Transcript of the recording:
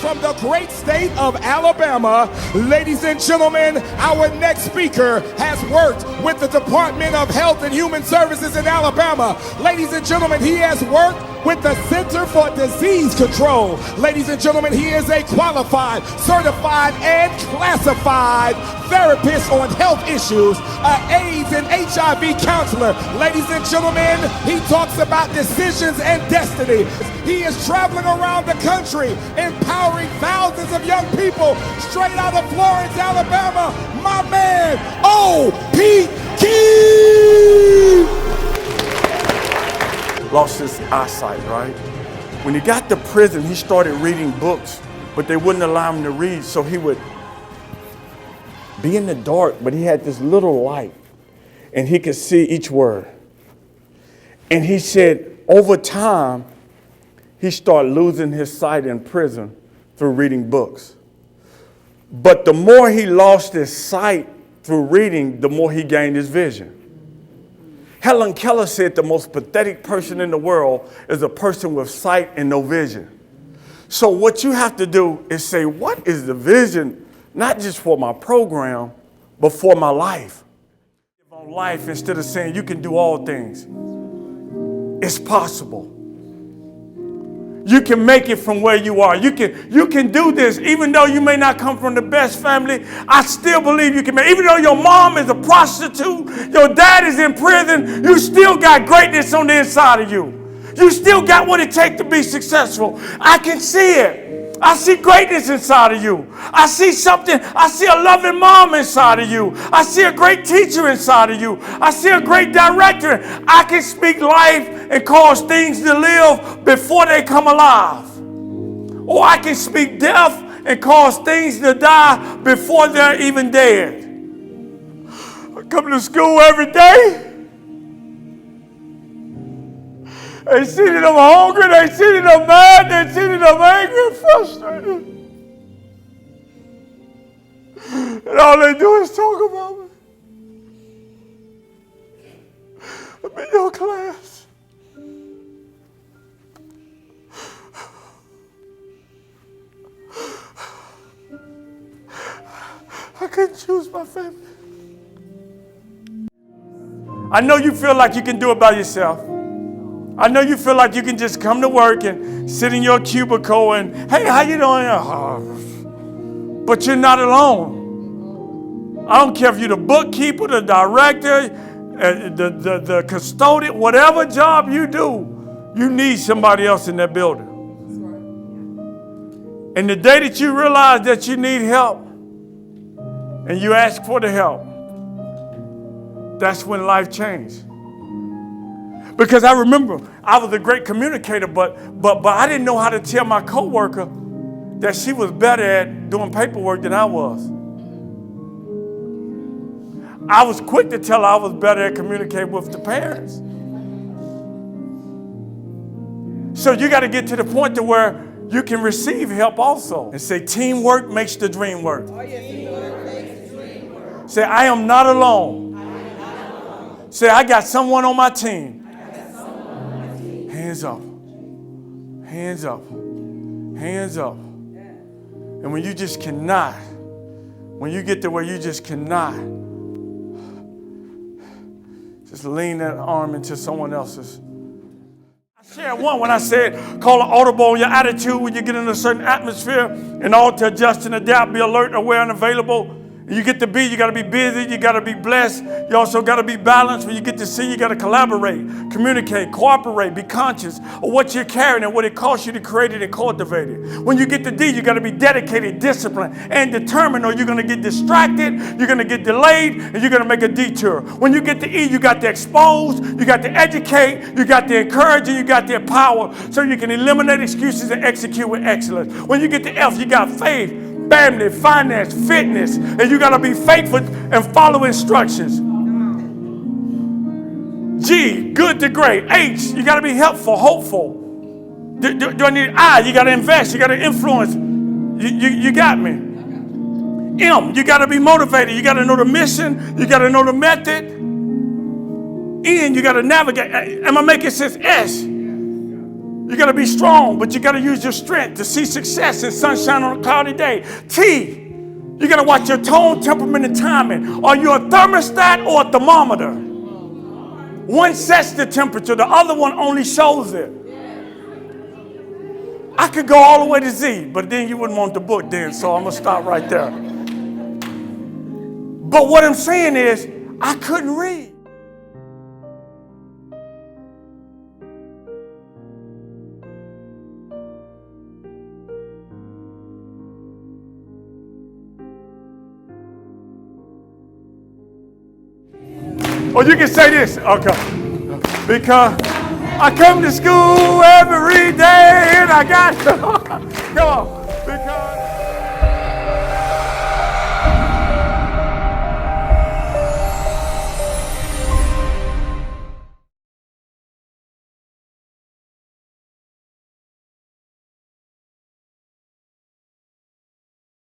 from the great state of Alabama. Ladies and gentlemen, our next speaker has worked with the Department of Health and Human Services in Alabama. Ladies and gentlemen, he has worked with the Center for Disease Control. Ladies and gentlemen, he is a qualified, certified, and classified therapist on health issues, an AIDS and HIV counselor. Ladies and gentlemen, he talks about decisions and destiny. He is traveling around the country, empowering thousands of young people straight out of Florence, Alabama. My man, O.P. Key! Lost his eyesight, right? When he got to prison, he started reading books, but they wouldn't allow him to read, so he would be in the dark, but he had this little light, and he could see each word. And he said, over time, he started losing his sight in prison through reading books. But the more he lost his sight through reading, the more he gained his vision. Helen Keller said the most pathetic person in the world is a person with sight and no vision. So what you have to do is say, what is the vision, not just for my program, but for my life? On life, instead of saying you can do all things, it's possible. You can make it from where you are. You can do this. Even though you may not come from the best family, I still believe you can make it. Even though your mom is a prostitute, your dad is in prison, you still got greatness on the inside of you. You still got what it takes to be successful. I can see it. I see greatness inside of you. I see something. I see a loving mom inside of you. I see a great teacher inside of you. I see a great director. I can speak life and cause things to live before they come alive. Or I can speak death and cause things to die before they're even dead. I come to school every day. They see that I'm hungry, they see that I'm mad, they see that I'm angry and frustrated. And all they do is talk about me. I'm in your class. I couldn't choose my family. I know you feel like you can do it by yourself. I know you feel like you can just come to work and sit in your cubicle and, hey, how you doing? But you're not alone. I don't care if you're the bookkeeper, the director, the custodian, whatever job you do, you need somebody else in that building. And the day that you realize that you need help and you ask for the help, that's when life changed. Because I remember I was a great communicator, but I didn't know how to tell my coworker that she was better at doing paperwork than I was. I was quick to tell her I was better at communicating with the parents. So you got to get to the point to where you can receive help also. And say, teamwork makes the dream work. Say, I am not alone. Say, I got someone on my team. Hands up. Hands up. Hands up. And when you just cannot, when you get to where you just cannot, just lean that arm into someone else's. I shared one when I said, call an audible on your attitude when you get in a certain atmosphere and all to adjust and adapt, be alert, aware, and available. You get to be, you got to be busy, you got to be blessed. You also got to be balanced. When you get to see, you got to collaborate, communicate, cooperate, be conscious of what you're carrying and what it costs you to create it and cultivate it. When you get to D, you got to be dedicated, disciplined, and determined, or you're going to get distracted, you're going to get delayed, and you're going to make a detour. When you get to E, you got to expose, you got to educate, you got to encourage, and you got to empower so you can eliminate excuses and execute with excellence. When you get to F, you got faith, family, finance, fitness, and you got to be faithful and follow instructions. G, good to great. H, you got to be helpful, hopeful. Do I need I? You got to invest, you got to influence. You got me. M, you got to be motivated. You got to know the mission. You got to know the method. N, you got to navigate. Am I making sense? S, You got to be strong, but you got to use your strength to see success in sunshine on a cloudy day. T, you got to watch your tone, temperament, and timing. Are you a thermostat or a thermometer? One sets the temperature, the other one only shows it. I could go all the way to Z, but then you wouldn't want the book then, so I'm going to stop right there. But what I'm saying is, I couldn't read. Or you can say this, okay. Because I come to school every day and I got, come on.